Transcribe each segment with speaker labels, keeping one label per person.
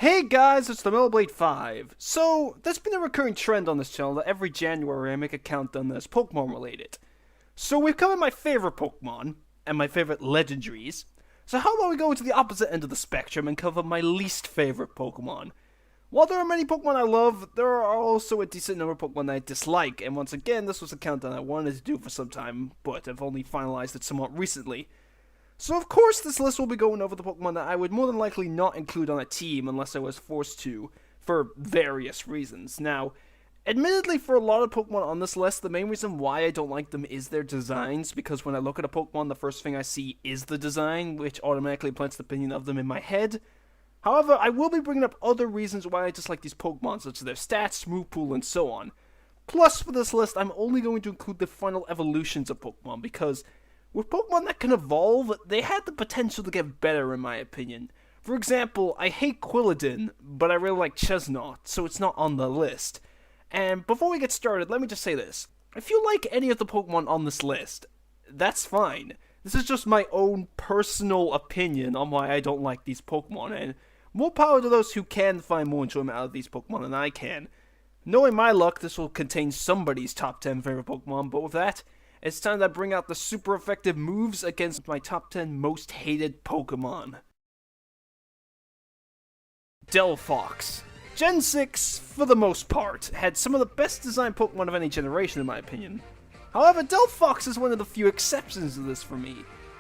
Speaker 1: Hey guys, it's the Mellowblade 5. So, there's been a recurring trend on this channel that every January I make a countdown that's Pokemon related. So we've covered my favorite Pokemon, and my favorite legendaries. So how about we go to the opposite end of the spectrum and cover my least favorite Pokemon? While there are many Pokemon I love, there are also a decent number of Pokemon that I dislike, and once again, this was a countdown I wanted to do for some time, but I've only finalized it somewhat recently. So of course this list will be going over the Pokemon that I would more than likely not include on a team unless I was forced to, for various reasons. Now, admittedly for a lot of Pokemon on this list, the main reason why I don't like them is their designs, because when I look at a Pokemon, the first thing I see is the design, which automatically plants the opinion of them in my head. However, I will be bringing up other reasons why I dislike these Pokemon, such as their stats, move pool, and so on. Plus, for this list, I'm only going to include the final evolutions of Pokemon, because with Pokemon that can evolve, they had the potential to get better in my opinion. For example, I hate Quilladin, but I really like Chesnaught, so it's not on the list. And before we get started, let me just say this. If you like any of the Pokemon on this list, that's fine. This is just my own personal opinion on why I don't like these Pokemon, and more power to those who can find more enjoyment out of these Pokemon than I can. Knowing my luck, this will contain somebody's top 10 favorite Pokemon, but with that, it's time that I bring out the super effective moves against my top 10 most hated Pokemon. Delphox. Gen 6, for the most part, had some of the best designed Pokemon of any generation in my opinion. However, Delphox is one of the few exceptions to this for me.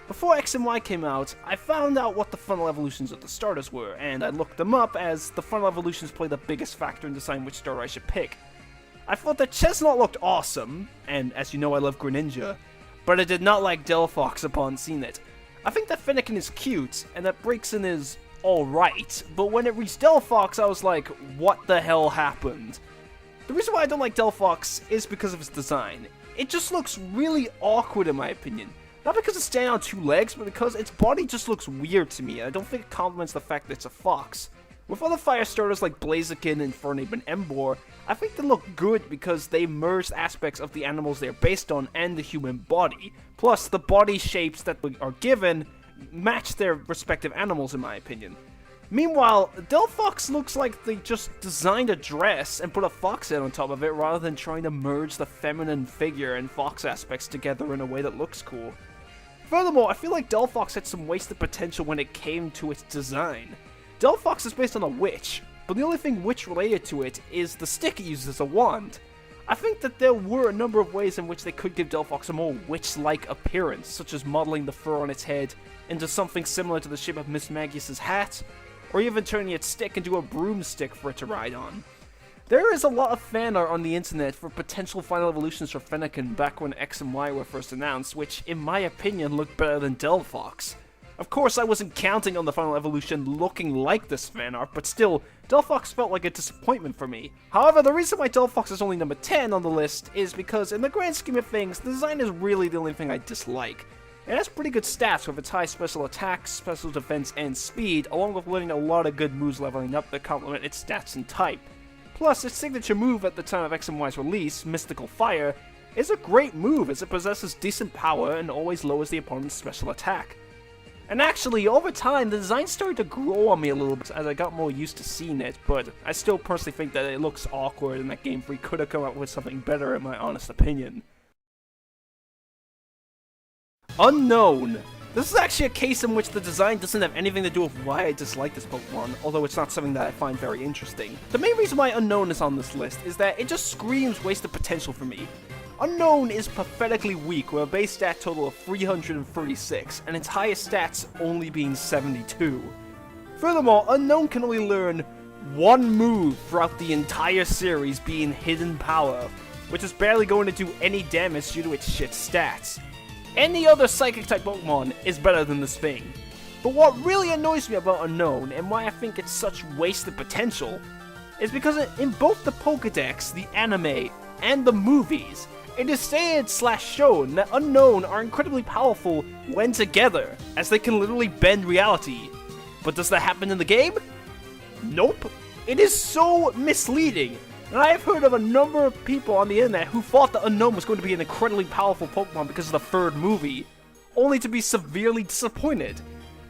Speaker 1: Before X and Y came out, I found out what the final evolutions of the starters were, and I looked them up as the final evolutions play the biggest factor in deciding which starter I should pick. I thought that Chesnaught looked awesome, and as you know I love Greninja, but I did not like Delphox upon seeing it. I think that Fennekin is cute, and that Braixen is alright, but when it reached Delphox I was like, what the hell happened? The reason why I don't like Delphox is because of its design. It just looks really awkward in my opinion. Not because it's standing on two legs, but because its body just looks weird to me, and I don't think it complements the fact that it's a fox. With other fire starters like Blaziken, Infernape, and Emboar, I think they look good because they merged aspects of the animals they're based on and the human body. Plus, the body shapes that are given match their respective animals in my opinion. Meanwhile, Delphox looks like they just designed a dress and put a fox head on top of it rather than trying to merge the feminine figure and fox aspects together in a way that looks cool. Furthermore, I feel like Delphox had some wasted potential when it came to its design. Delphox is based on a witch, but the only thing witch related to it is the stick it uses as a wand. I think that there were a number of ways in which they could give Delphox a more witch-like appearance, such as modeling the fur on its head into something similar to the shape of Miss Magius's hat, or even turning its stick into a broomstick for it to ride on. There is a lot of fan art on the internet for potential final evolutions for Fennekin back when X and Y were first announced, which in my opinion looked better than Delphox. Of course, I wasn't counting on the final evolution looking like this fan art, but still, Delphox felt like a disappointment for me. However, the reason why Delphox is only number 10 on the list is because, in the grand scheme of things, the design is really the only thing I dislike. It has pretty good stats with its high special attacks, special defense, and speed, along with learning a lot of good moves leveling up that complement its stats and type. Plus, its signature move at the time of X and Y's release, Mystical Fire, is a great move as it possesses decent power and always lowers the opponent's special attack. And actually, over time, the design started to grow on me a little bit as I got more used to seeing it, but I still personally think that it looks awkward and that Game Freak could have come up with something better in my honest opinion. Unown. This is actually a case in which the design doesn't have anything to do with why I dislike this Pokemon, although it's not something that I find very interesting. The main reason why Unown is on this list is that it just screams wasted potential for me. Unown is pathetically weak with a base stat total of 336, and its highest stats only being 72. Furthermore, Unown can only learn one move throughout the entire series, being Hidden Power, which is barely going to do any damage due to its shit stats. Any other Psychic-type Pokemon is better than this thing. But what really annoys me about Unown, and why I think it's such wasted potential, is because in both the Pokédex, the anime, and the movies, it is said/shown that Unown are incredibly powerful when together, as they can literally bend reality. But does that happen in the game? Nope. It is so misleading, and I have heard of a number of people on the internet who thought that Unown was going to be an incredibly powerful Pokemon because of the third movie, only to be severely disappointed.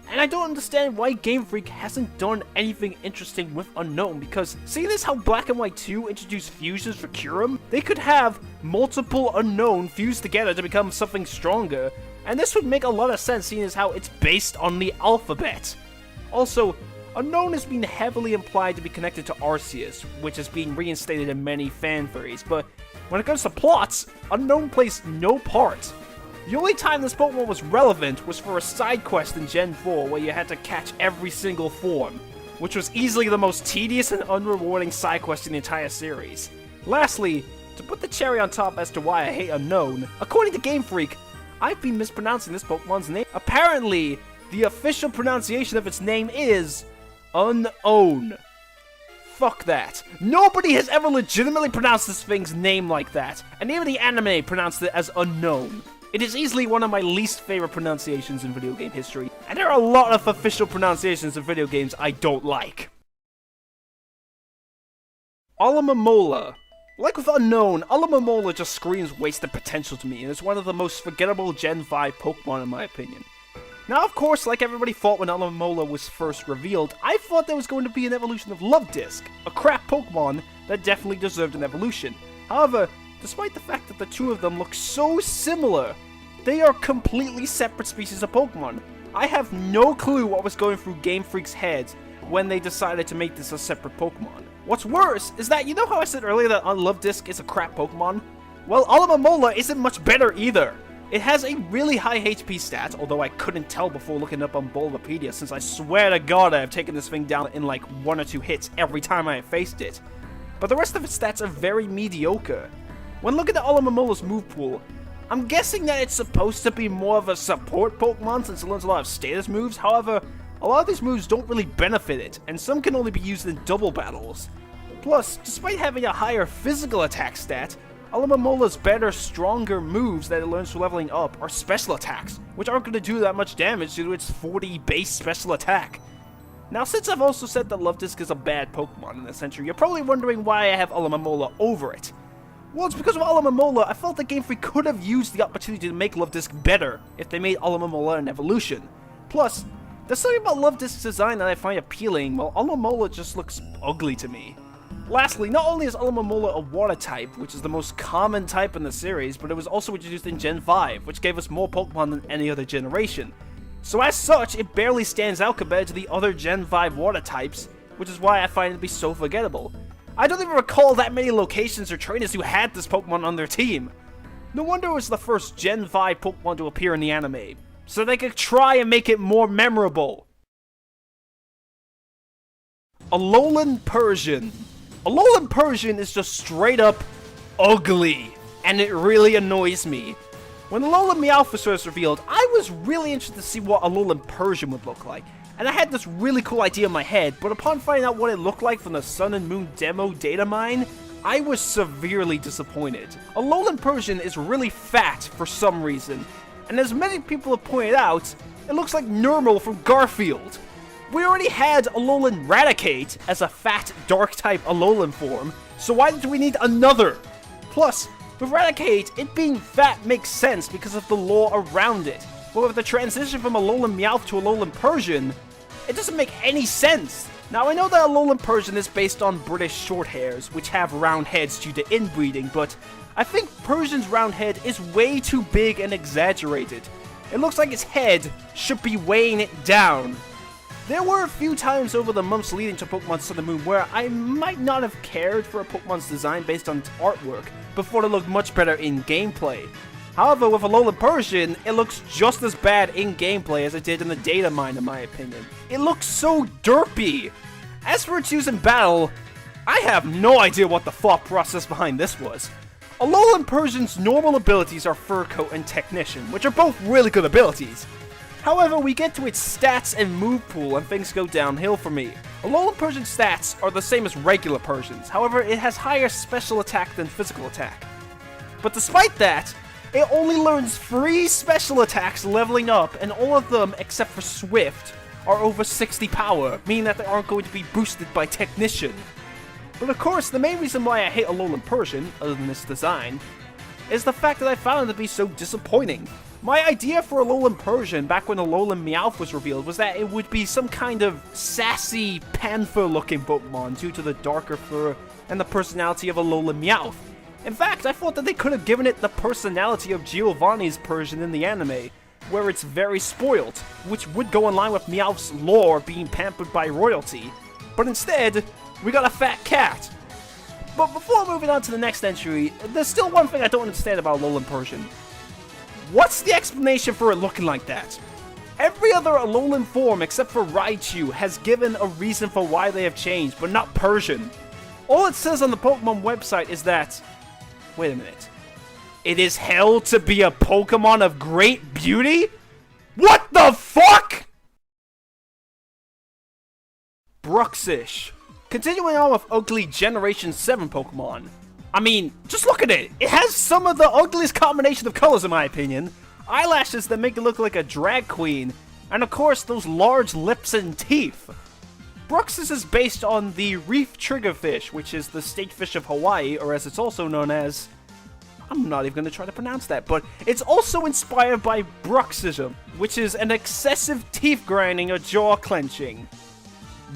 Speaker 1: And I don't understand why Game Freak hasn't done anything interesting with Unown, because seeing as how Black and White 2 introduced fusions for Kyurem, they could have multiple Unown fused together to become something stronger, and this would make a lot of sense seeing as how it's based on the alphabet. Also, Unown has been heavily implied to be connected to Arceus, which is being reinstated in many fan theories, but when it comes to plots, Unown plays no part. The only time this Pokemon was relevant was for a side quest in Gen 4 where you had to catch every single form, which was easily the most tedious and unrewarding side quest in the entire series. Lastly, to put the cherry on top as to why I hate Unown, according to Game Freak, I've been mispronouncing this Pokemon's name. Apparently, the official pronunciation of its name is Unown. Fuck that. Nobody has ever legitimately pronounced this thing's name like that, and even the anime pronounced it as Unown. It is easily one of my least favorite pronunciations in video game history, and there are a lot of official pronunciations of video games I don't like. Alomomola. Like with Unown, Alomomola just screams wasted potential to me, and is one of the most forgettable Gen 5 Pokemon in my opinion. Now, of course, like everybody thought when Alomomola was first revealed, I thought there was going to be an evolution of Love Disc, a crap Pokemon that definitely deserved an evolution. However, despite the fact that the two of them look so similar, they are completely separate species of Pokemon. I have no clue what was going through Game Freak's head when they decided to make this a separate Pokemon. What's worse is that, you know how I said earlier that Love Disc is a crap Pokemon? Well, Alomomola isn't much better either. It has a really high HP stat, although I couldn't tell before looking up on Bulbapedia, since I swear to God I have taken this thing down in like 1 or 2 hits every time I have faced it. But the rest of its stats are very mediocre. When looking at Alomomola's move pool, I'm guessing that it's supposed to be more of a support Pokemon since it learns a lot of status moves. However, a lot of these moves don't really benefit it, and some can only be used in double battles. Plus, despite having a higher physical attack stat, Alomomola's better, stronger moves that it learns through leveling up are special attacks, which aren't going to do that much damage due to its 40 base special attack. Now, since I've also said that Love Disc is a bad Pokemon in this entry, you're probably wondering why I have Alomomola over it. Well, it's because of Alomomola, I felt that Game Freak could have used the opportunity to make Love Disc better if they made Alomomola an evolution. Plus, there's something about Love Disc's design that I find appealing, while Alomomola just looks ugly to me. Lastly, not only is Alomomola a water type, which is the most common type in the series, but it was also introduced in Gen 5, which gave us more Pokemon than any other generation. So as such, it barely stands out compared to the other Gen 5 water types, which is why I find it to be so forgettable. I don't even recall that many locations or trainers who had this Pokemon on their team. No wonder it was the first Gen 5 Pokemon to appear in the anime, so they could try and make it more memorable. Alolan Persian. Alolan Persian is just straight up ugly, and it really annoys me. When Alolan Meowth was first revealed, I was really interested to see what Alolan Persian would look like, and I had this really cool idea in my head, but upon finding out what it looked like from the Sun and Moon demo data mine, I was severely disappointed. Alolan Persian is really fat for some reason, and as many people have pointed out, it looks like Normal from Garfield. We already had Alolan Raticate as a fat, dark-type Alolan form, so why did we need another? Plus, with Raticate, it being fat makes sense because of the lore around it, but with the transition from Alolan Meowth to Alolan Persian, it doesn't make any sense. Now, I know that Alolan Persian is based on British Shorthairs, which have round heads due to inbreeding, but I think Persian's round head is way too big and exaggerated. It looks like its head should be weighing it down. There were a few times over the months leading to Pokemon Sun and Moon where I might not have cared for a Pokemon's design based on its artwork, before it looked much better in gameplay. However, with Alolan Persian, it looks just as bad in gameplay as it did in the data mine, in my opinion. It looks so derpy! As for its use in battle, I have no idea what the thought process behind this was. Alolan Persian's normal abilities are Fur Coat and Technician, which are both really good abilities. However, we get to its stats and move pool and things go downhill for me. Alolan Persian's stats are the same as regular Persians, however it has higher special attack than physical attack. But despite that, it only learns 3 special attacks leveling up, and all of them, except for Swift, are over 60 power, meaning that they aren't going to be boosted by Technician. But of course, the main reason why I hate Alolan Persian, other than its design, is the fact that I found it to be so disappointing. My idea for Alolan Persian back when Alolan Meowth was revealed was that it would be some kind of sassy panther-looking Pokemon due to the darker fur and the personality of Alolan Meowth. In fact, I thought that they could have given it the personality of Giovanni's Persian in the anime, where it's very spoiled, which would go in line with Meowth's lore being pampered by royalty. But instead, we got a fat cat. But before moving on to the next entry, there's still one thing I don't understand about Alolan Persian. What's the explanation for it looking like that? Every other Alolan form except for Raichu has given a reason for why they have changed, but not Persian. All it says on the Pokemon website is that... Wait a minute. It is held to be a Pokemon of great beauty? What the fuck?! Bruxish. Continuing on with ugly Generation 7 Pokemon. I mean, just look at it. It has some of the ugliest combination of colors in my opinion. Eyelashes that make it look like a drag queen. And of course, those large lips and teeth. Bruxish is based on the reef triggerfish, which is the state fish of Hawaii, or as it's also known as... I'm not even going to try to pronounce that, but it's also inspired by bruxism, which is an excessive teeth grinding or jaw clenching.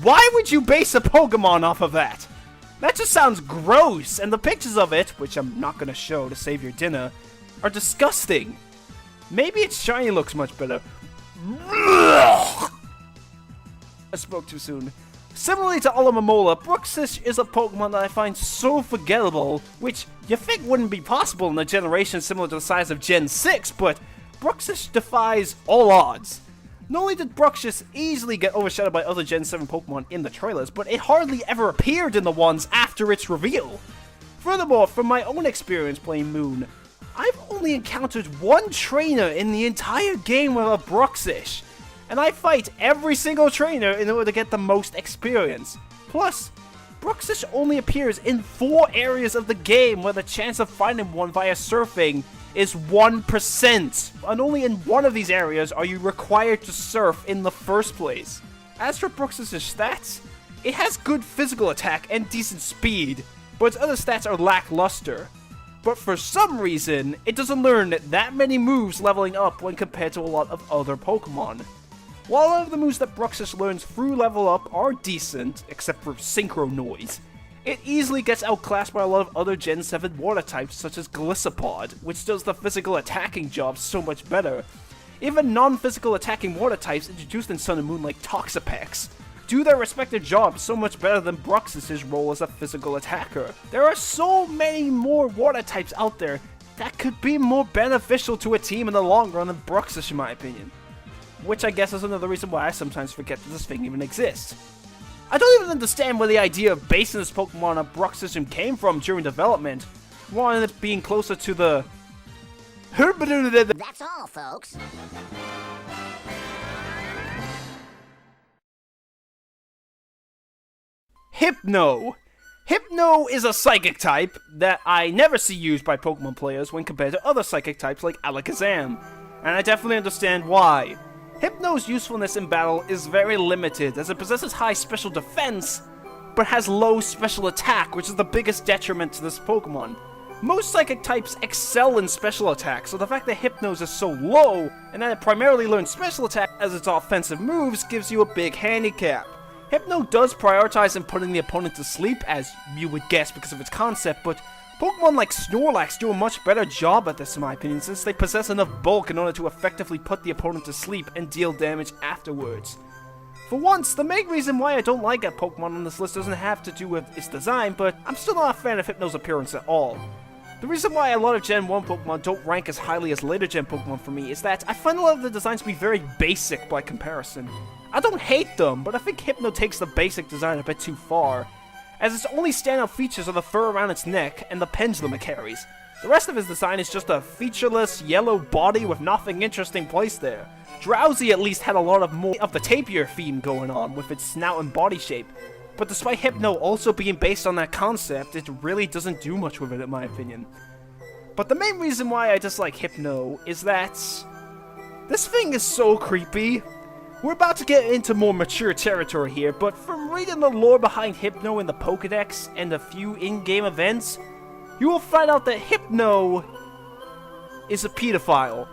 Speaker 1: Why would you base a Pokemon off of that? That just sounds gross, and the pictures of it, which I'm not going to show to save your dinner, are disgusting. Maybe its shiny looks much better. I spoke too soon. Similarly to Alomomola, Bruxish is a Pokemon that I find so forgettable, which you think wouldn't be possible in a generation similar to the size of Gen 6, but Bruxish defies all odds. Not only did Bruxish easily get overshadowed by other Gen 7 Pokemon in the trailers, but it hardly ever appeared in the ones after its reveal. Furthermore, from my own experience playing Moon, I've only encountered one trainer in the entire game with a Bruxish, and I fight every single trainer in order to get the most experience. Plus, Bruxish only appears in 4 areas of the game where the chance of finding one via surfing is 1%, and only in one of these areas are you required to surf in the first place. As for Bruxish's stats, it has good physical attack and decent speed, but its other stats are lackluster. But for some reason, it doesn't learn that many moves leveling up when compared to a lot of other Pokemon. While a lot of the moves that Bruxish learns through level up are decent, except for Synchro Noise, it easily gets outclassed by a lot of other Gen 7 water types such as Gliscopod, which does the physical attacking job so much better. Even non-physical attacking water types introduced in Sun and Moon like Toxapex do their respective jobs so much better than Bruxish's role as a physical attacker. There are so many more water types out there that could be more beneficial to a team in the long run than Bruxish in my opinion. Which I guess is another reason why I sometimes forget that this thing even exists. I don't even understand where the idea of basing this Pokemon on Bruxism came from during development, wanting it being closer to the...
Speaker 2: That's all, folks.
Speaker 1: Hypno! Hypno is a psychic type that I never see used by Pokemon players when compared to other psychic types like Alakazam, and I definitely understand why. Hypno's usefulness in battle is very limited, as it possesses high special defense, but has low special attack, which is the biggest detriment to this Pokemon. Most psychic types excel in special attack, so the fact that Hypno's is so low, and that it primarily learns special attack as its offensive moves, gives you a big handicap. Hypno does prioritize in putting the opponent to sleep, as you would guess because of its concept, but Pokemon like Snorlax do a much better job at this in my opinion, since they possess enough bulk in order to effectively put the opponent to sleep and deal damage afterwards. For once, the main reason why I don't like a Pokemon on this list doesn't have to do with its design, but I'm still not a fan of Hypno's appearance at all. The reason why a lot of Gen 1 Pokemon don't rank as highly as later Gen Pokemon for me is that I find a lot of the designs to be very basic by comparison. I don't hate them, but I think Hypno takes the basic design a bit too far, as its only standout features are the fur around its neck and the pendulum it carries. The rest of his design is just a featureless yellow body with nothing interesting placed there. Drowsy at least had a lot more of the tapir theme going on with its snout and body shape, but despite Hypno also being based on that concept, it really doesn't do much with it in my opinion. But the main reason why I dislike Hypno is that this thing is so creepy. We're about to get into more mature territory here, but from reading the lore behind Hypno in the Pokedex and a few in-game events, you will find out that Hypno is a pedophile.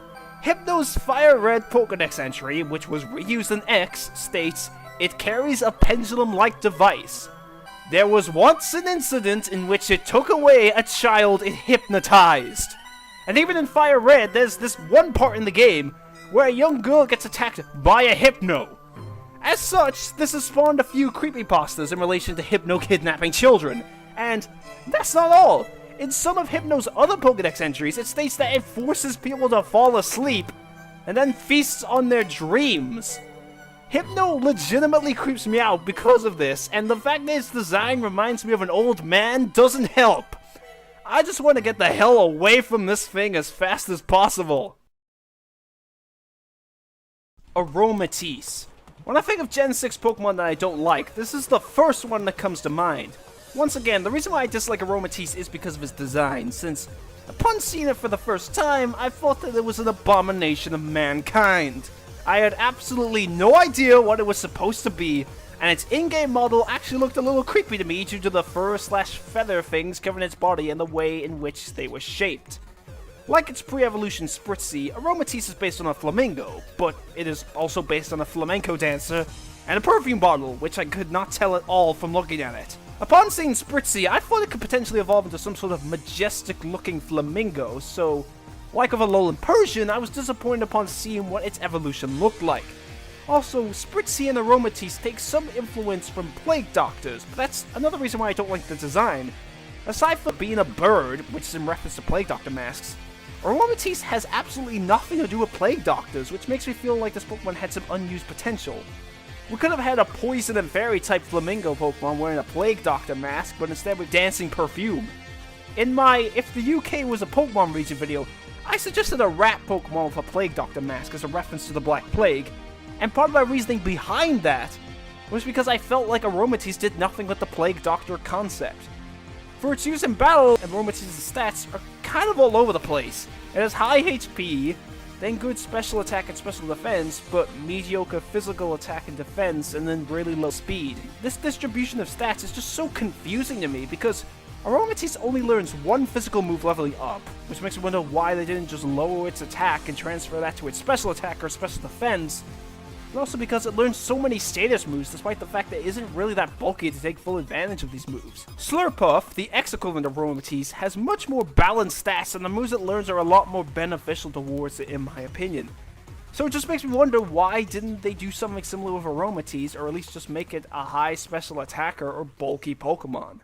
Speaker 1: Hypno's Fire Red Pokédex entry, which was reused in X, states, "It carries a pendulum-like device. There was once an incident in which it took away a child it hypnotized." And even in Fire Red, there's this one part in the game where a young girl gets attacked by a Hypno. As such, this has spawned a few creepypastas in relation to Hypno kidnapping children. And that's not all. In some of Hypno's other Pokédex entries, it states that it forces people to fall asleep and then feasts on their dreams. Hypno legitimately creeps me out because of this, and the fact that its design reminds me of an old man doesn't help. I just want to get the hell away from this thing as fast as possible. Aromatisse. When I think of Gen 6 Pokemon that I don't like, this is the first one that comes to mind. Once again, the reason why I dislike Aromatisse is because of its design, since upon seeing it for the first time, I thought that it was an abomination of mankind. I had absolutely no idea what it was supposed to be, and its in-game model actually looked a little creepy to me due to the fur/feather things covering its body and the way in which they were shaped. Like its pre-evolution Spritzy, Aromatisse is based on a flamingo, but it is also based on a flamenco dancer and a perfume bottle, which I could not tell at all from looking at it. Upon seeing Spritzy, I thought it could potentially evolve into some sort of majestic-looking flamingo, so like with Alolan Persian, I was disappointed upon seeing what its evolution looked like. Also, Spritzy and Aromatisse take some influence from Plague Doctors, but that's another reason why I don't like the design. Aside from being a bird, which is in reference to Plague Doctor masks, Aromatisse has absolutely nothing to do with Plague Doctors, which makes me feel like this Pokemon had some unused potential. We could have had a Poison and Fairy type Flamingo Pokemon wearing a Plague Doctor mask, but instead with dancing perfume. In my If the UK was a Pokemon region video, I suggested a rat Pokemon with a Plague Doctor mask as a reference to the Black Plague, and part of my reasoning behind that was because I felt like Aromatisse did nothing with the Plague Doctor concept. For its use in battle, Aromatisse's stats are kind of all over the place. It has high HP, then good special attack and special defense, but mediocre physical attack and defense, and then really low speed. This distribution of stats is just so confusing to me because Aromatisse only learns one physical move leveling up, which makes me wonder why they didn't just lower its attack and transfer that to its special attack or special defense, and also because it learns so many status moves despite the fact that it isn't really that bulky to take full advantage of these moves. Slurpuff, the ex-equivalent of Aromatisse, has much more balanced stats, and the moves it learns are a lot more beneficial towards it in my opinion. So it just makes me wonder why didn't they do something similar with Aromatisse, or at least just make it a high special attacker or bulky Pokemon.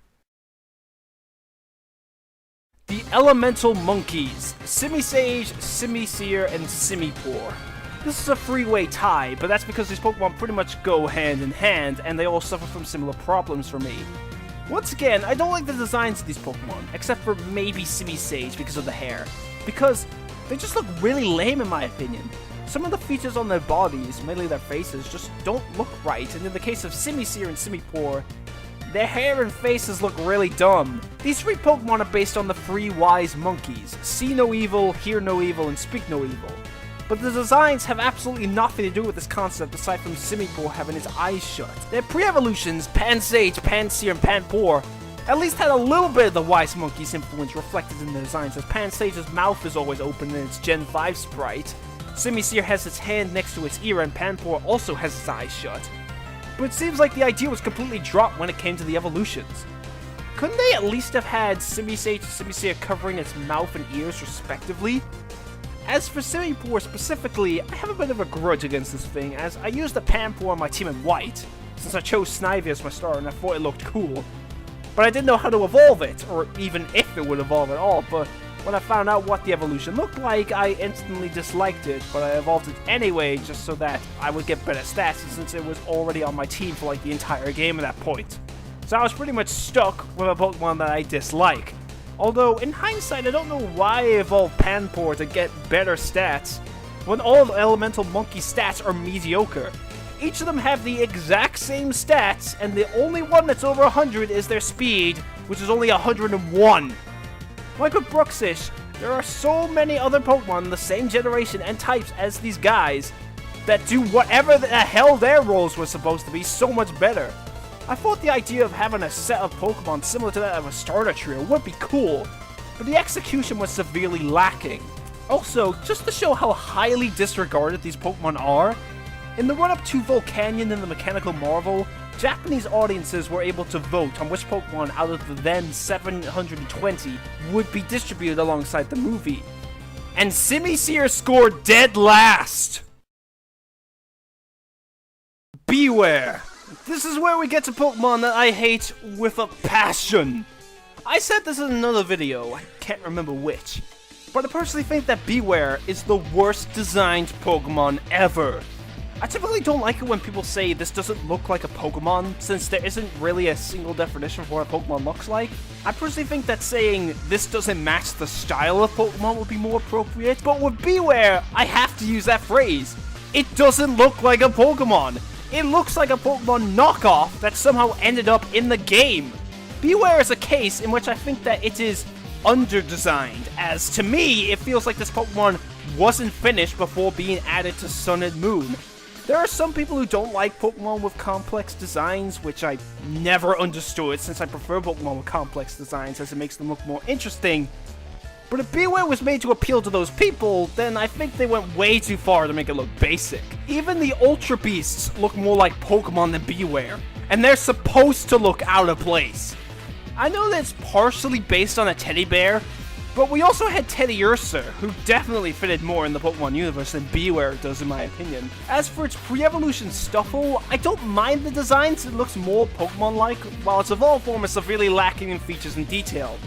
Speaker 1: The Elemental Monkeys, Simisage, Simisear, and Simipour. This is a three-way tie, but that's because these Pokemon pretty much go hand in hand, and they all suffer from similar problems for me. Once again, I don't like the designs of these Pokemon, except for maybe Simisage because of the hair, because they just look really lame in my opinion. Some of the features on their bodies, mainly their faces, just don't look right, and in the case of Simisear and Simipour, their hair and faces look really dumb. These three Pokemon are based on the three wise monkeys, See No Evil, Hear No Evil, and Speak No Evil. But the designs have absolutely nothing to do with this concept aside from Simipour having his eyes shut. Their pre-evolutions, Pansage, Pansear, and Panpour, at least had a little bit of the Wise Monkey's influence reflected in their designs, as Pansage's mouth is always open in its Gen 5 sprite. Simisear has its hand next to its ear, and Panpour also has its eyes shut. But it seems like the idea was completely dropped when it came to the evolutions. Couldn't they at least have had Simisage and Simisear covering its mouth and ears respectively? As for Simipour specifically, I have a bit of a grudge against this thing, as I used the Panpour on my team in white, since I chose Snivy as my star and I thought it looked cool. But I didn't know how to evolve it, or even if it would evolve at all, but when I found out what the evolution looked like, I instantly disliked it, but I evolved it anyway just so that I would get better stats since it was already on my team for like the entire game at that point. So I was pretty much stuck with a Pokemon that I dislike. Although, in hindsight, I don't know why I evolved Panpour to get better stats, when all the Elemental Monkey stats are mediocre. Each of them have the exact same stats, and the only one that's over 100 is their speed, which is only 101. Like with Bruxish, there are so many other Pokemon in the same generation and types as these guys that do whatever the hell their roles were supposed to be so much better. I thought the idea of having a set of Pokemon similar to that of a starter trio would be cool, but the execution was severely lacking. Also, just to show how highly disregarded these Pokemon are, in the run-up to Volcanion and the Mechanical Marvel, Japanese audiences were able to vote on which Pokemon out of the then 720 would be distributed alongside the movie. And Simisear scored dead last! Bewear. This is where we get to Pokemon that I hate with a passion. I said this in another video, I can't remember which, but I personally think that Bewear is the worst designed Pokemon ever. I typically don't like it when people say this doesn't look like a Pokemon, since there isn't really a single definition for what a Pokemon looks like. I personally think that saying this doesn't match the style of Pokemon would be more appropriate, but with Bewear, I have to use that phrase. It doesn't look like a Pokemon. It looks like a Pokemon knockoff that somehow ended up in the game. Bewear is a case in which I think that it is under-designed, as to me, it feels like this Pokemon wasn't finished before being added to Sun and Moon. There are some people who don't like Pokemon with complex designs, which I never understood since I prefer Pokemon with complex designs as it makes them look more interesting. But if Bewear was made to appeal to those people, then I think they went way too far to make it look basic. Even the Ultra Beasts look more like Pokemon than Bewear, and they're supposed to look out of place. I know that it's partially based on a teddy bear, but we also had Teddiursa, who definitely fitted more in the Pokemon universe than Bewear does in my opinion. As for its pre-evolution Stuffle, I don't mind the design since it looks more Pokemon-like, while its evolved form is severely lacking in features and detail.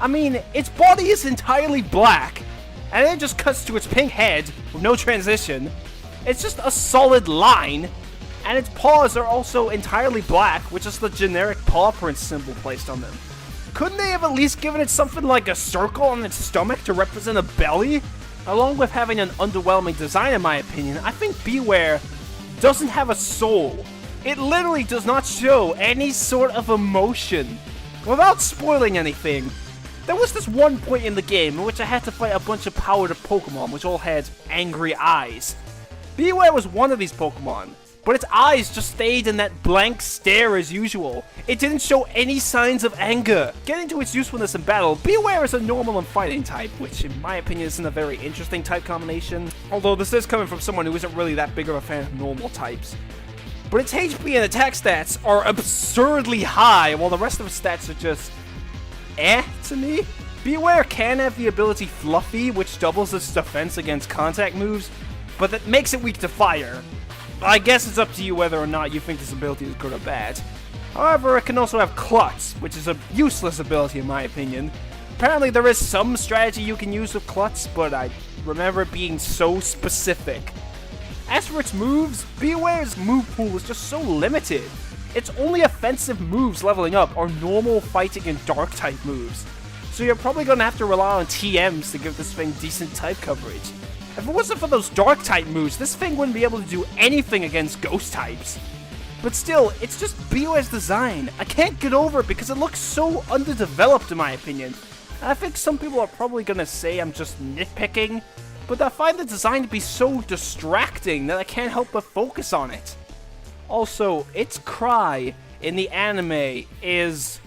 Speaker 1: I mean, its body is entirely black, and then it just cuts to its pink head with no transition. It's just a solid line, and its paws are also entirely black, with just the generic paw print symbol placed on them. Couldn't they have at least given it something like a circle on its stomach to represent a belly? Along with having an underwhelming design in my opinion, I think Bewear doesn't have a soul. It literally does not show any sort of emotion. Without spoiling anything, there was this one point in the game in which I had to fight a bunch of powered Pokemon which all had angry eyes. Bewear was one of these Pokemon, but its eyes just stayed in that blank stare as usual. It didn't show any signs of anger. Getting to its usefulness in battle, Bewear is a normal and fighting type, which in my opinion isn't a very interesting type combination, although this is coming from someone who isn't really that big of a fan of normal types. But its HP and attack stats are absurdly high, while the rest of its stats are just to me. Bewear can have the ability Fluffy, which doubles its defense against contact moves, but that makes it weak to fire. I guess it's up to you whether or not you think this ability is good or bad. However, it can also have Klutz, which is a useless ability in my opinion. Apparently there is some strategy you can use with Klutz, but I remember it being so specific. As for its moves, Bewear's move pool is just so limited. Its only offensive moves leveling up are normal fighting and dark type moves, so you're probably going to have to rely on TMs to give this thing decent type coverage. If it wasn't for those dark type moves, this thing wouldn't be able to do anything against ghost types. But still, it's just Bewear's design. I can't get over it because it looks so underdeveloped in my opinion. And I think some people are probably going to say I'm just nitpicking, but I find the design to be so distracting that I can't help but focus on it. Also, its cry in the anime is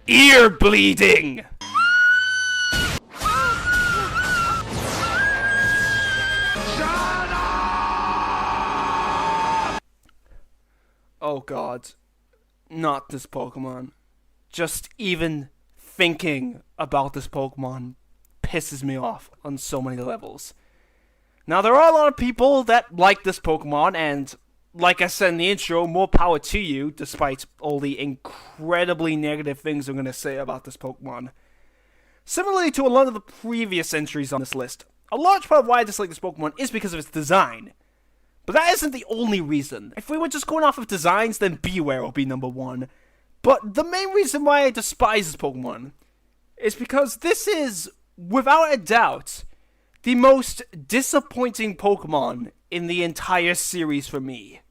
Speaker 1: ear bleeding! Oh god, not this Pokemon. Just even thinking about this Pokemon pisses me off on so many levels. Now, there are a lot of people that like this Pokemon, and like I said in the intro, more power to you, despite all the incredibly negative things I'm going to say about this Pokemon. Similarly to a lot of the previous entries on this list, a large part of why I dislike this Pokemon is because of its design. But that isn't the only reason. If we were just going off of designs, then Bewear will be number one. But the main reason why I despise this Pokemon is because this is, without a doubt, the most disappointing Pokemon in the entire series for me.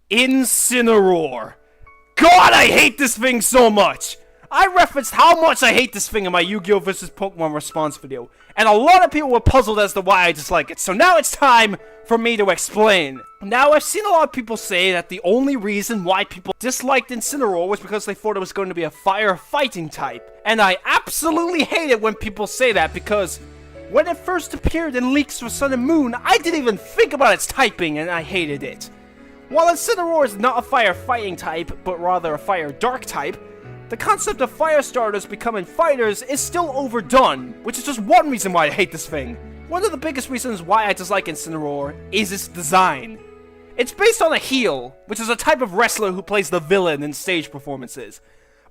Speaker 1: Incineroar. God, I hate this thing so much! I referenced how much I hate this thing in my Yu-Gi-Oh! Vs. Pokemon response video, and a lot of people were puzzled as to why I dislike it, so now it's time for me to explain. Now, I've seen a lot of people say that the only reason why people disliked Incineroar was because they thought it was going to be a fire fighting type, and I absolutely hate it when people say that because When it first appeared in leaks for Sun and Moon, I didn't even think about its typing and I hated it. While Incineroar is not a fire fighting type, but rather a fire dark type, the concept of fire starters becoming fighters is still overdone, which is just one reason why I hate this thing. One of the biggest reasons why I dislike Incineroar is its design. It's based on a heel, which is a type of wrestler who plays the villain in stage performances.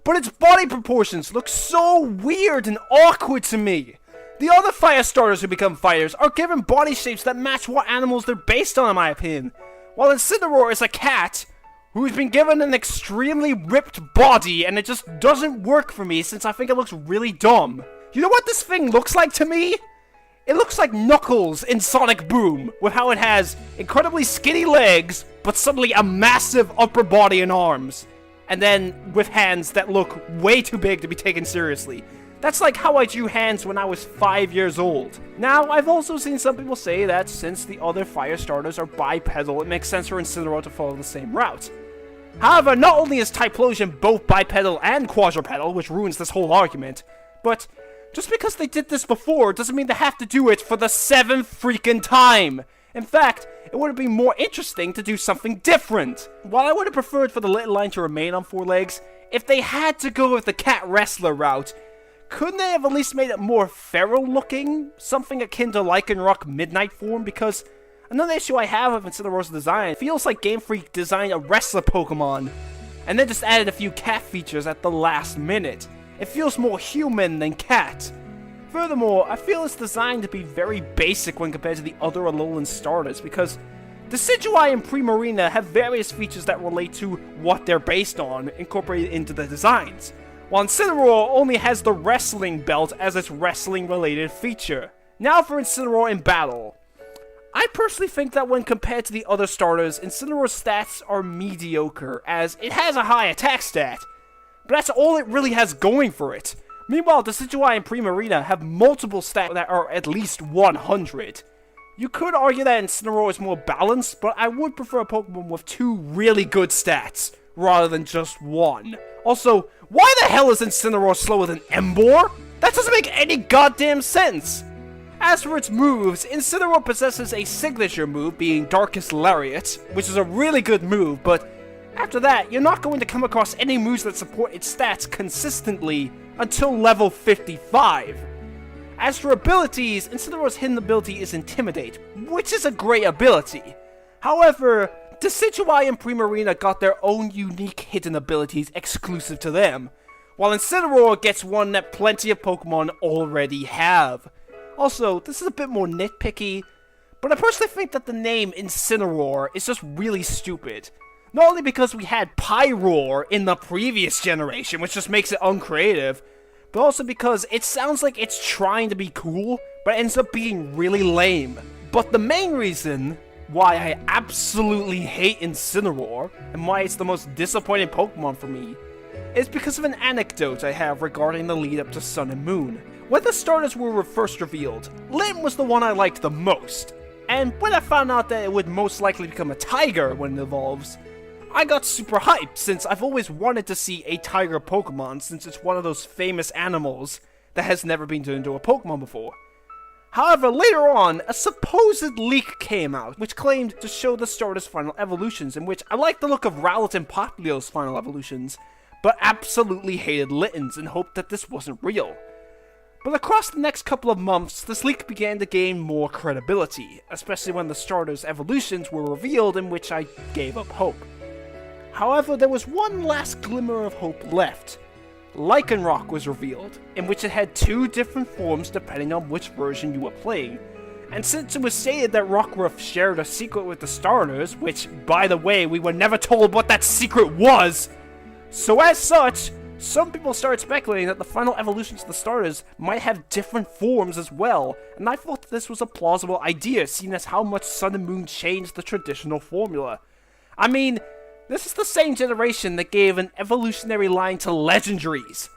Speaker 1: But its body proportions look so weird and awkward to me. The other fire starters who become fighters are given body shapes that match what animals they're based on, in my opinion. While Incineroar is a cat who's been given an extremely ripped body, and it just doesn't work for me since I think it looks really dumb. You know what this thing looks like to me? It looks like Knuckles in Sonic Boom, with how it has incredibly skinny legs, but suddenly a massive upper body and arms. And then with hands that look way too big to be taken seriously. That's like how I drew hands when I was 5 years old. Now, I've also seen some people say that since the other fire starters are bipedal, it makes sense for Incineroar to follow the same route. However, not only is Typhlosion both bipedal and quadrupedal, which ruins this whole argument, but just because they did this before doesn't mean they have to do it for the 7th freaking time. In fact, it would have been more interesting to do something different. While I would have preferred for the little line to remain on 4 legs, if they had to go with the cat wrestler route, couldn't they have at least made it more feral looking? Something akin to Lycanroc Midnight form? Because another issue I have with Incineroar's design, it feels like Game Freak designed a wrestler Pokemon, and then just added a few cat features at the last minute. It feels more human than cat. Furthermore, I feel it's designed to be very basic when compared to the other Alolan starters, because Decidueye and Primarina have various features that relate to what they're based on, incorporated into the designs, while Incineroar only has the wrestling belt as its wrestling-related feature. Now for Incineroar in battle. I personally think that when compared to the other starters, Incineroar's stats are mediocre, as it has a high attack stat, but that's all it really has going for it. Meanwhile, Decidueye and Primarina have multiple stats that are at least 100. You could argue that Incineroar is more balanced, but I would prefer a Pokemon with 2 really good stats, rather than just 1. Also, why the hell is Incineroar slower than Emboar? That doesn't make any goddamn sense! As for its moves, Incineroar possesses a signature move, being Darkest Lariat, which is a really good move, but after that, you're not going to come across any moves that support its stats consistently until level 55. As for abilities, Incineroar's hidden ability is Intimidate, which is a great ability. However, Decidueye and Primarina got their own unique hidden abilities exclusive to them, while Incineroar gets one that plenty of Pokemon already have. Also, this is a bit more nitpicky, but I personally think that the name Incineroar is just really stupid. Not only because we had Pyroar in the previous generation, which just makes it uncreative, but also because it sounds like it's trying to be cool, but ends up being really lame. But the main reason why I absolutely hate Incineroar, and why it's the most disappointing Pokemon for me, is because of an anecdote I have regarding the lead up to Sun and Moon. When the starters were first revealed, Litten was the one I liked the most, and when I found out that it would most likely become a tiger when it evolves, I got super hyped, since I've always wanted to see a tiger Pokemon, since it's one of those famous animals that has never been turned into a Pokemon before. However, later on, a supposed leak came out, which claimed to show the starters' final evolutions, in which I liked the look of Rowlet and Popplio's final evolutions, but absolutely hated Litten's and hoped that this wasn't real. But across the next couple of months, this leak began to gain more credibility, especially when the starters' evolutions were revealed, in which I gave up hope. However, there was one last glimmer of hope left. Lycanroc was revealed, in which it had 2 different forms depending on which version you were playing. And since it was stated that Rockruff shared a secret with the starters, which, by the way, we were never told what that secret was, so as such, some people started speculating that the final evolutions of the starters might have different forms as well, and I thought that this was a plausible idea, seeing as how much Sun and Moon changed the traditional formula. I mean, this is the same generation that gave an evolutionary line to legendaries.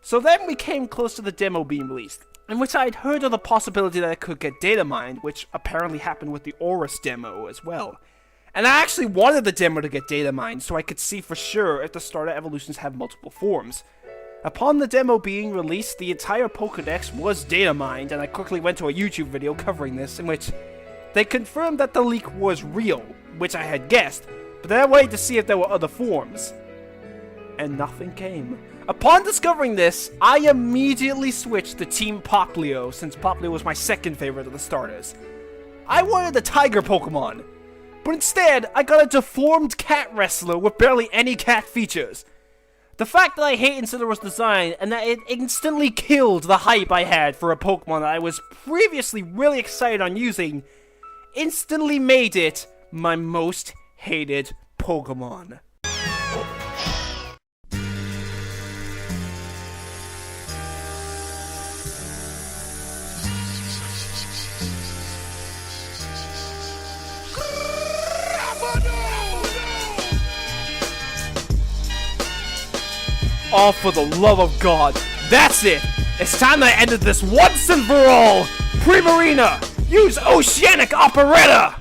Speaker 1: So then we came close to the demo being released, in which I had heard of the possibility that it could get data mined, which apparently happened with the Aurus demo as well. And I actually wanted the demo to get data mined so I could see for sure if the starter evolutions have multiple forms. Upon the demo being released, the entire Pokédex was data mined, and I quickly went to a YouTube video covering this, in which they confirmed that the leak was real, which I had guessed, but then I waited to see if there were other forms. And nothing came. Upon discovering this, I immediately switched to Team Poplio, since Poplio was my second favorite of the starters. I wanted a tiger Pokemon, but instead, I got a deformed cat wrestler with barely any cat features. The fact that I hate Incineroar's design, and that it instantly killed the hype I had for a Pokemon that I was previously really excited on using, instantly made it my most hated Pokemon. Oh, for the love of God. That's it. It's time I ended this once and for all. Primarina, use Oceanic Operetta.